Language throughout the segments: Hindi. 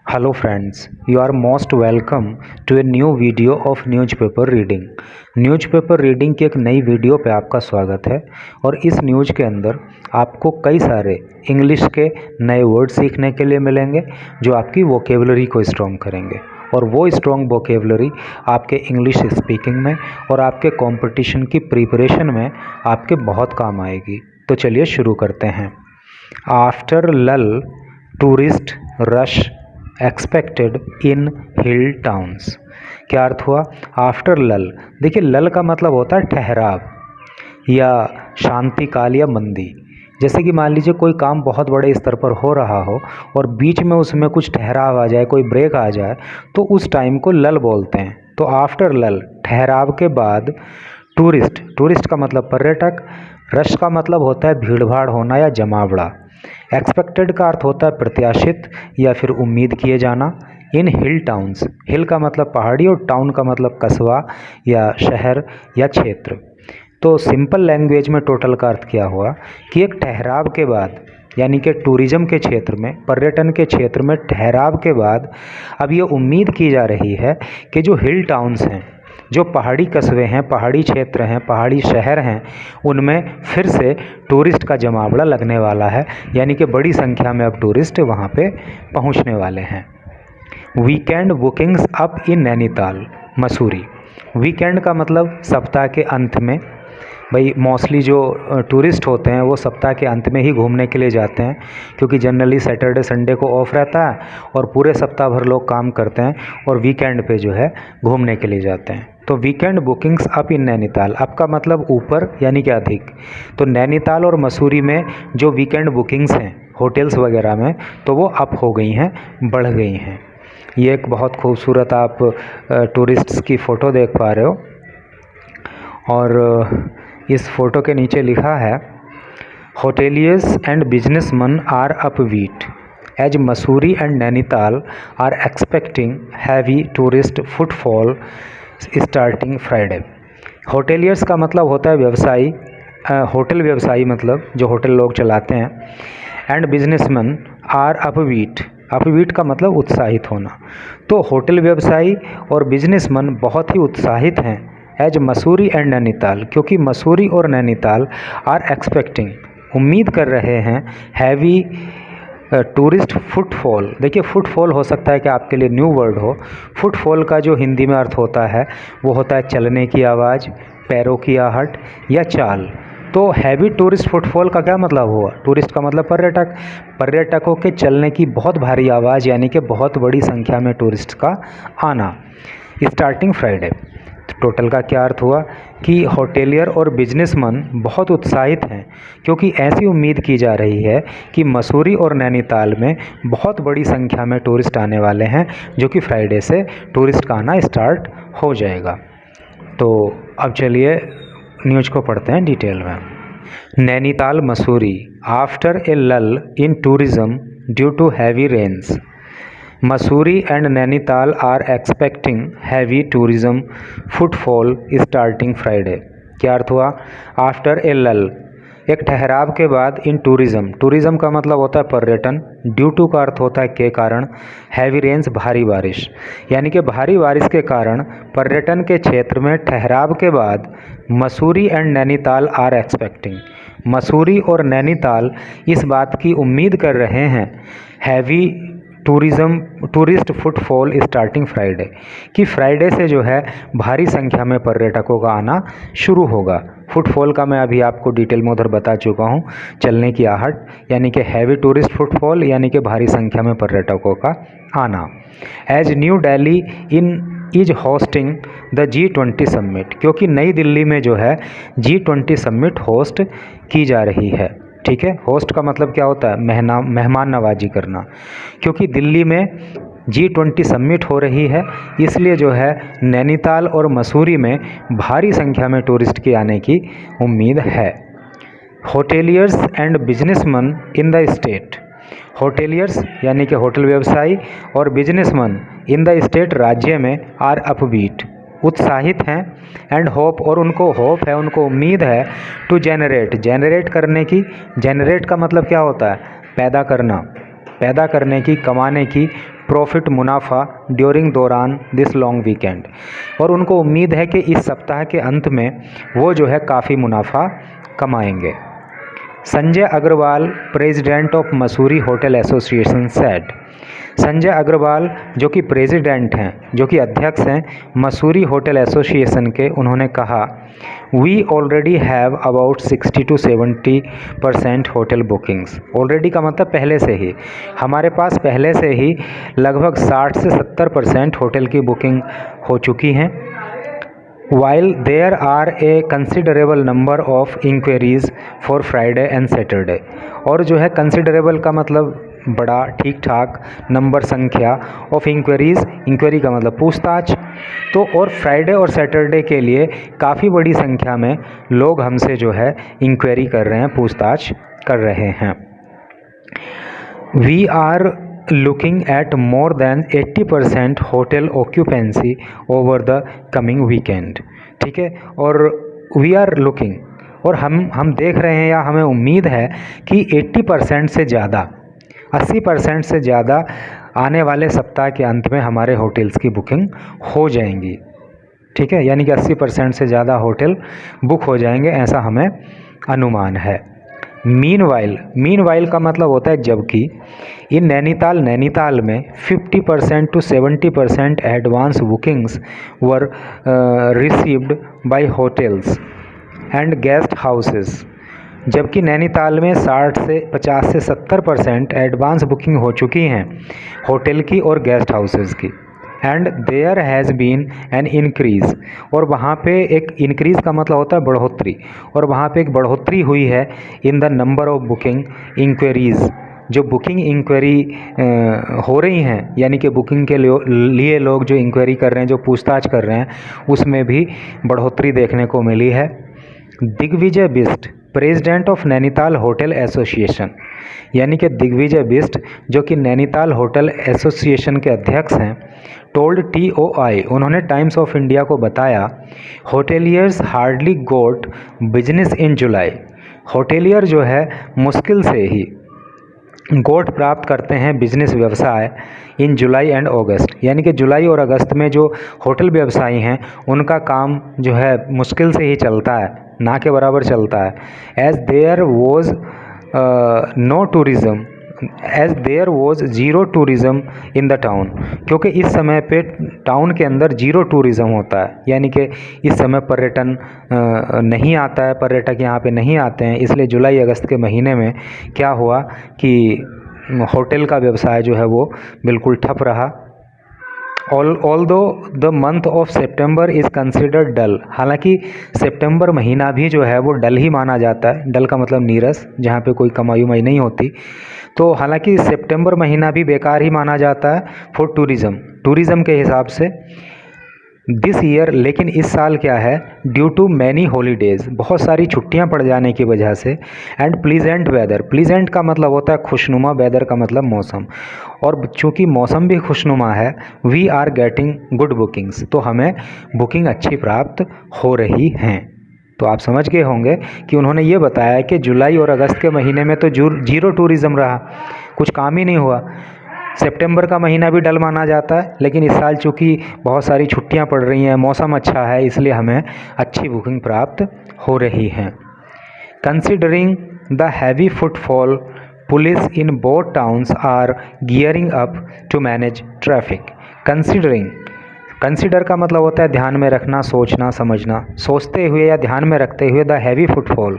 Hello friends, you are most welcome to a new video of newspaper reading। Newspaper reading की एक नई वीडियो पे आपका स्वागत है और इस न्यूज़ के अंदर आपको कई सारे इंग्लिश के नए वर्ड सीखने के लिए मिलेंगे जो आपकी वोकेबलरी को स्ट्रॉन्ग करेंगे और वो स्ट्रॉन्ग वोकेबलरी आपके इंग्लिश स्पीकिंग में और आपके कंपटीशन की प्रिपरेशन में आपके बहुत काम आएगी। तो चलिए शुरू करते हैं। आफ्टर लल tourist rush expected in hill towns. क्या अर्थ हुआ? आफ्टर लल, देखिए लल का मतलब होता है ठहराव या शांति काल या मंदी। जैसे कि मान लीजिए कोई काम बहुत बड़े स्तर पर हो रहा हो और बीच में उसमें कुछ ठहराव आ जाए, कोई ब्रेक आ जाए, तो उस टाइम को लल बोलते हैं। तो आफ्टर लल, ठहराव के बाद, टूरिस्ट, टूरिस्ट का मतलब पर्यटक, रश का मतलब होता है भीड़ भाड़ होना या जमावड़ा, एक्सपेक्टेड का अर्थ होता है प्रत्याशित या फिर उम्मीद किए जाना। इन हिल टाउन्स, हिल का मतलब पहाड़ी और टाउन का मतलब कस्बा या शहर या क्षेत्र। तो सिंपल लैंग्वेज में टोटल का अर्थ क्या हुआ कि एक ठहराव के बाद, यानी कि टूरिज्म के क्षेत्र में, पर्यटन के क्षेत्र में ठहराव के बाद अब ये उम्मीद की जा रही है कि जो हिल टाउन्स हैं, जो पहाड़ी कस्बे हैं, पहाड़ी क्षेत्र हैं, पहाड़ी शहर हैं, उनमें फिर से टूरिस्ट का जमावड़ा लगने वाला है, यानी कि बड़ी संख्या में अब टूरिस्ट वहाँ पे पहुँचने वाले हैं। Weekend bookings up in Nainital Mussoorie. Weekend का मतलब सप्ताह के अंत में। भाई मोस्टली जो टूरिस्ट होते हैं वो सप्ताह के अंत में ही घूमने के लिए जाते हैं, क्योंकि जनरली सैटरडे संडे को ऑफ रहता है और पूरे सप्ताह भर लोग काम करते हैं और वीकेंड पे जो है घूमने के लिए जाते हैं। तो weekend bookings up in Nainital, up का मतलब ऊपर यानी कि अधिक। तो नैनीताल और मसूरी में जो वीकेंड बुकिंग्स हैं होटल्स वगैरह में, तो वो अप हो गई हैं, बढ़ गई हैं। ये एक बहुत खूबसूरत आप टूरिस्ट्स की फ़ोटो देख पा रहे हो और इस फोटो के नीचे लिखा है hoteliers and businessman are upbeat as Mussoorie and Nainital are expecting heavy tourist footfall starting Friday. Hoteliers का मतलब होता है व्यवसायी, होटल व्यवसायी मतलब जो होटल लोग चलाते हैं। And businessman are upbeat, upbeat का मतलब उत्साहित होना। तो होटल व्यवसायी और बिजनेसमैन बहुत ही उत्साहित हैं एज मसूरी एंड नैनीताल, क्योंकि मसूरी और नैनीताल आर एक्सपेक्टिंग, उम्मीद कर रहे हैं, हैवी टूरिस्ट फुटफॉल। देखिए फुटफॉल हो सकता है कि आपके लिए न्यू वर्ड हो। फुटफॉल का जो हिंदी में अर्थ होता है वो होता है चलने की आवाज़, पैरों की आहट या चाल। तो हैवी टूरिस्ट फुटफॉल का क्या मतलब हुआ? टूरिस्ट का मतलब पर्यटक, पर्यटकों के चलने की बहुत भारी आवाज़, यानी कि बहुत बड़ी संख्या में टूरिस्ट का आना। स्टार्टिंग फ्राइडे, टोटल का क्या अर्थ हुआ कि होटेलियर और बिजनेसमैन बहुत उत्साहित हैं, क्योंकि ऐसी उम्मीद की जा रही है कि मसूरी और नैनीताल में बहुत बड़ी संख्या में टूरिस्ट आने वाले हैं, जो कि फ्राइडे से टूरिस्ट का आना स्टार्ट हो जाएगा। तो अब चलिए न्यूज़ को पढ़ते हैं डिटेल में। Nainital Mussoorie after a lull in tourism due to heavy rains. Mussoorie and Nainital are expecting heavy tourism footfall starting Friday. क्या अर्थ हुआ? आफ्टर ए लल, एक ठहराव के बाद, इन टूरिज्म, टूरिज्म का मतलब होता है पर्यटन, ड्यू टू का अर्थ होता है के कारण, हैवी रेन्स भारी बारिश, यानी कि भारी बारिश के कारण पर्यटन के क्षेत्र में ठहराव के बाद Mussoorie and Nainital are expecting, Mussoorie और नैनीताल इस बात की उम्मीद कर रहे हैं, heavy tourist footfall starting Friday, कि फ्राइडे से जो है भारी संख्या में पर्यटकों का आना शुरू होगा। फुटफॉल का मैं अभी आपको डिटेल में उधर बता चुका हूँ, चलने की आहट, यानी कि हैवी टूरिस्ट फुटफॉल यानी कि भारी संख्या में पर्यटकों का आना। As New Delhi is hosting the G20 summit, क्योंकि नई दिल्ली में जो है G20 समिट होस्ट की जा रही है। ठीक है, होस्ट का मतलब क्या होता है? मेहमान नवाजी करना। क्योंकि दिल्ली में G20 समिट हो रही है, इसलिए जो है नैनीताल और मसूरी में भारी संख्या में टूरिस्ट के आने की उम्मीद है। Hoteliers and businessman in the state, hoteliers यानी कि होटल व्यवसायी और बिजनेसमैन इन द स्टेट राज्य में आर अपबीट, उत्साहित हैं, एंड होप, और उनको होप है, उनको उम्मीद है, टू जेनरेट, जेनरेट करने की, जेनरेट का मतलब क्या होता है? पैदा करना, पैदा करने की, कमाने की, प्रॉफिट मुनाफा ड्यूरिंग दौरान दिस लॉन्ग वीकेंड। और उनको उम्मीद है कि इस सप्ताह के अंत में वो जो है काफ़ी मुनाफा कमाएंगे। Sanjay Agarwal president of Mussoorie hotel association said. Sanjay Agarwal जो कि प्रेसिडेंट हैं, जो कि अध्यक्ष हैं मसूरी होटल एसोसिएशन के, उन्होंने कहा we already have about 60 to 70% hotel bookings. Already का मतलब पहले से ही, हमारे पास पहले से ही लगभग 60 से 70% होटल की बुकिंग हो चुकी हैं। While there are a considerable number of inquiries for Friday and Saturday, और जो है considerable का मतलब बड़ा, ठीक ठाक, नंबर, संख्या, ऑफ इंक्वायरीज़, इंक्वायरी का मतलब पूछताछ, तो और फ्राइडे और सैटरडे के लिए काफ़ी बड़ी संख्या में लोग हमसे जो है इंक्वायरी कर रहे हैं, पूछताछ कर रहे हैं। We are looking at more than 80% hotel occupancy over the coming weekend. ठीक है, और वी आर लुकिंग, और हम देख रहे हैं या हमें उम्मीद है कि 80% से ज़्यादा, 80% से ज़्यादा आने वाले सप्ताह के अंत में हमारे होटल्स की बुकिंग हो जाएंगी। ठीक है, यानी कि 80% से ज़्यादा होटल बुक हो जाएंगे, ऐसा हमें अनुमान है। मीनवाइल का मतलब होता है जबकि, इन नैनीताल में 50% to 70% advance bookings were received by hotels and guest houses. जबकि नैनीताल में 50 से 70% एडवांस बुकिंग हो चुकी हैं होटल की और गेस्ट हाउसेस की। And there has been an increase, और वहाँ पे एक इंक्रीज़ का मतलब होता है बढ़ोतरी, और वहाँ पे एक बढ़ोतरी हुई है in the number of booking enquiries. जो बुकिंग इंक्वायरी हो रही हैं, यानी कि बुकिंग के लिए लोग जो इंक्वायरी कर रहे हैं, जो पूछताछ कर रहे हैं, उसमें भी बढ़ोतरी देखने को मिली है। Digvijay Bisht president of Nainital hotel association, यानी कि दिग्विजय बिष्ट जो कि नैनीताल होटल एसोसिएशन के अध्यक्ष हैं, टोल्ड TOI, उन्होंने टाइम्स ऑफ इंडिया को बताया hoteliers hardly got business in July. Hotelier जो है मुश्किल से ही गोट प्राप्त करते हैं बिजनेस व्यवसाय इन जुलाई एंड अगस्त, यानी कि जुलाई और अगस्त में जो होटल व्यवसायी हैं उनका काम जो है मुश्किल से ही चलता है, ना के बराबर चलता है। As there was zero tourism in the town, क्योंकि इस समय पे टाउन के अंदर ज़ीरो टूरिज़म होता है, यानी कि इस समय पर्यटन नहीं आता है, पर्यटक यहाँ पे नहीं आते हैं। इसलिए जुलाई अगस्त के महीने में क्या हुआ कि होटल का व्यवसाय जो है वो बिल्कुल ठप रहा। Although the month of September is considered dull, हालांकि सितंबर महीना भी जो है वो डल ही माना जाता है। डल का मतलब नीरस, जहाँ पे कोई कमाई उमाई नहीं होती। तो हालांकि सितंबर महीना भी बेकार ही माना जाता है फॉर टूरिज़म के हिसाब से। दिस ईयर, लेकिन इस साल क्या है, ड्यू टू मैनी हॉलीडेज़, बहुत सारी छुट्टियां पड़ जाने की वजह से, एंड प्लीजेंट वेदर, प्लीजेंट का मतलब होता है खुशनुमा, वेदर का मतलब मौसम, और चूँकि मौसम भी खुशनुमा है, we are getting good bookings, तो हमें बुकिंग अच्छी प्राप्त हो रही हैं। तो आप समझ गए होंगे कि उन्होंने ये बताया कि जुलाई और अगस्त के महीने में तो जीरो टूरिज़म रहा, कुछ काम ही नहीं हुआ। सितंबर का महीना भी डल माना जाता है, लेकिन इस साल चूँकि बहुत सारी छुट्टियां पड़ रही हैं, मौसम अच्छा है, इसलिए हमें अच्छी बुकिंग प्राप्त हो रही हैं। Considering the heavy footfall, police in both towns are gearing up to manage traffic. Consider का मतलब होता है ध्यान में रखना, सोचना, समझना। सोचते हुए या ध्यान में रखते हुए द हैवी फुटफॉल,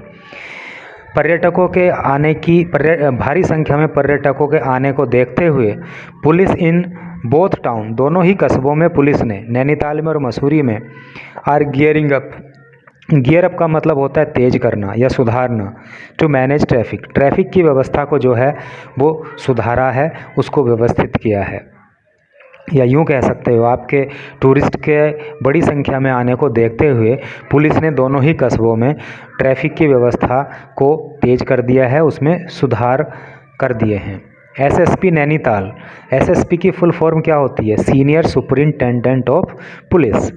पर्यटकों के आने की भारी संख्या में पर्यटकों के आने को देखते हुए, पुलिस इन बोथ टाउन, दोनों ही कस्बों में पुलिस ने, नैनीताल में और मसूरी में, are gearing up, gear up का मतलब होता है तेज करना या सुधारना, टू मैनेज ट्रैफिक की व्यवस्था को जो है वो सुधारा है, उसको व्यवस्थित किया है। या यूँ कह सकते हो, आपके टूरिस्ट के बड़ी संख्या में आने को देखते हुए पुलिस ने दोनों ही कस्बों में ट्रैफिक की व्यवस्था को तेज कर दिया है, उसमें सुधार कर दिए हैं। SSP नैनीताल, SSP की फुल फॉर्म क्या होती है, senior superintendent of police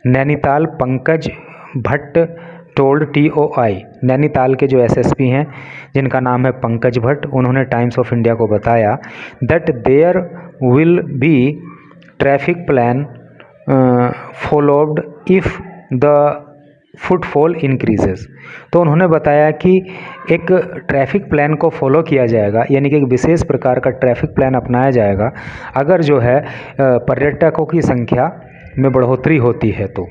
Nainital, Pankaj Bhatt told TOI, Nainital के जो SSP हैं जिनका नाम है पंकज भट्ट, उन्होंने टाइम्स ऑफ इंडिया को बताया that there will be traffic plan followed if the footfall increases. तो उन्होंने बताया कि एक ट्रैफिक प्लान को फॉलो किया जाएगा, यानी कि एक विशेष प्रकार का ट्रैफिक प्लान अपनाया जाएगा अगर जो है पर्यटकों की संख्या में बढ़ोतरी होती है। तो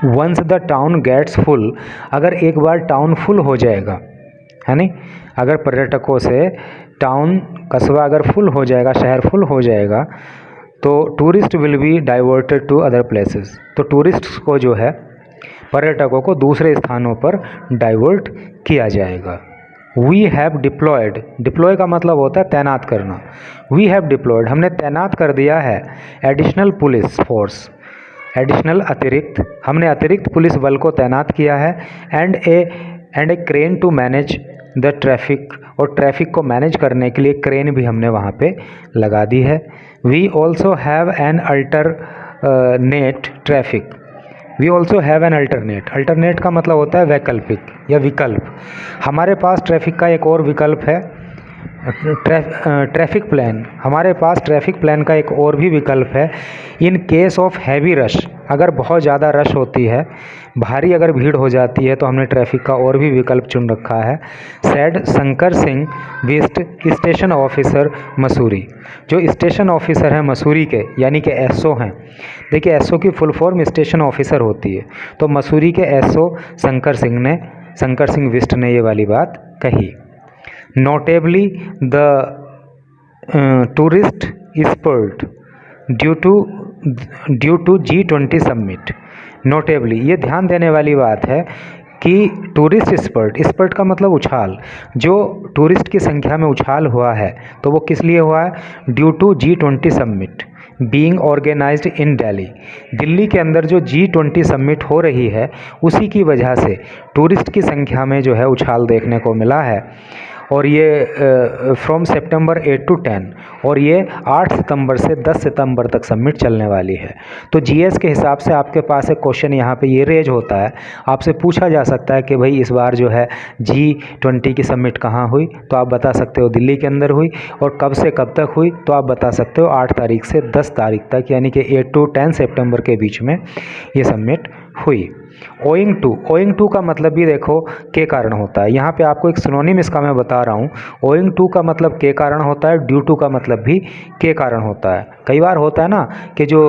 once the town gets full, अगर एक बार टाउन फुल हो जाएगा, है नहीं, अगर पर्यटकों से टाउन कस्बा अगर फुल हो जाएगा, शहर फुल हो जाएगा, तो tourist will be diverted to other places. तो टूरिस्ट्स को जो है, पर्यटकों को दूसरे स्थानों पर डाइवर्ट किया जाएगा। वी हैव डिप्लॉयड, डिप्लॉय का मतलब होता है तैनात करना। वी हैव डिप्लॉयड, हमने तैनात कर दिया है एडिशनल पुलिस फोर्स, एडिशनल अतिरिक्त, हमने अतिरिक्त पुलिस बल को तैनात किया है। And a crane to manage the traffic, और ट्रैफिक को मैनेज करने के लिए क्रेन भी हमने वहाँ पे लगा दी है। We also have an alternate traffic, we also have an alternate, alternate का मतलब होता है वैकल्पिक या विकल्प। हमारे पास ट्रैफिक का एक और विकल्प है, ट्रैफिक प्लान, हमारे पास ट्रैफिक प्लान का एक और भी विकल्प है। In case of heavy rush, अगर बहुत ज़्यादा रश होती है, भारी अगर भीड़ हो जाती है, तो हमने ट्रैफिक का और भी विकल्प चुन रखा है। Said Shankar Singh Bisht station officer Mussoorie, जो स्टेशन ऑफिसर हैं मसूरी के, यानी कि एसओ हैं। देखिए एसओ की फुल फॉर्म स्टेशन ऑफिसर होती है, तो मसूरी के एसओ शंकर सिंह विस्ट ने ये वाली बात कही। Notably the tourist spurt due to G20 summit, notably ये ध्यान देने वाली बात है कि टूरिस्ट स्पर्ट का मतलब उछाल, जो टूरिस्ट की संख्या में उछाल हुआ है, तो वो किस लिए हुआ है? Due to G20 summit being organized in Delhi, Delhi के अंदर जो G20 समिट हो रही है, उसी की वजह से टूरिस्ट की संख्या में जो है उछाल देखने को मिला है। और ये फ्रॉम सितंबर 8 to 10, और ये 8 सितंबर से 10 सितंबर तक समिट चलने वाली है। तो जीएस के हिसाब से आपके पास एक क्वेश्चन यहाँ पे ये रेज होता है, आपसे पूछा जा सकता है कि भाई इस बार जो है G20 की समिट कहाँ हुई, तो आप बता सकते हो दिल्ली के अंदर हुई। और कब से कब तक हुई, तो आप बता सकते हो 8 तारीख से 10 तारीख तक, यानी कि 8 to 10 सितंबर के बीच में ये समिट हुई। ओइंग टू का मतलब भी देखो के कारण होता है, यहाँ पे आपको एक सिनोनिम इसका मैं बता रहा हूँ। ओइंग टू का मतलब के कारण होता है, ड्यू टू का मतलब भी के कारण होता है। कई बार होता है ना कि जो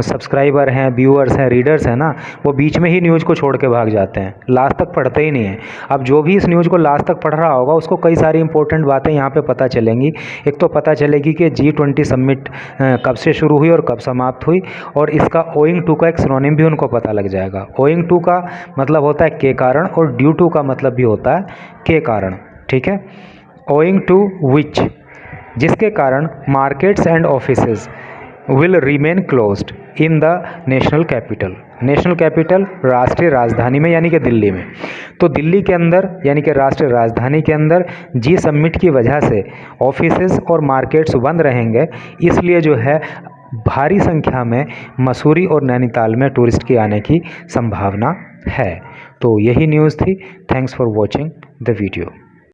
सब्सक्राइबर हैं, व्यूअर्स हैं, रीडर्स हैं ना, वो बीच में ही न्यूज़ को छोड़ के भाग जाते हैं, लास्ट तक पढ़ते ही नहीं हैं। अब जो भी इस न्यूज़ को लास्ट तक पढ़ रहा होगा, उसको कई सारी इंपॉर्टेंट बातें यहाँ पे पता चलेंगी। एक तो पता चलेगी कि G20 समिट कब से शुरू हुई और कब समाप्त हुई, और इसका ओइंग टू का एक सिनोनिम भी उनको पता लग जाएगा। ओइंग टू का मतलब होता है के कारण, और ड्यू टू का मतलब भी होता है के कारण, ठीक है। ओइंग टू विच, जिसके कारण markets and offices will remain closed in the national capital, national capital राष्ट्रीय राजधानी में, यानी कि दिल्ली में। तो दिल्ली के अंदर, यानी कि राष्ट्रीय राजधानी के अंदर जी समिट की वजह से ऑफिसेज और मार्केट्स बंद रहेंगे, इसलिए जो है भारी संख्या में मसूरी और नैनीताल में टूरिस्ट के आने की संभावना है। तो यही न्यूज़ थी। Thanks for watching the video.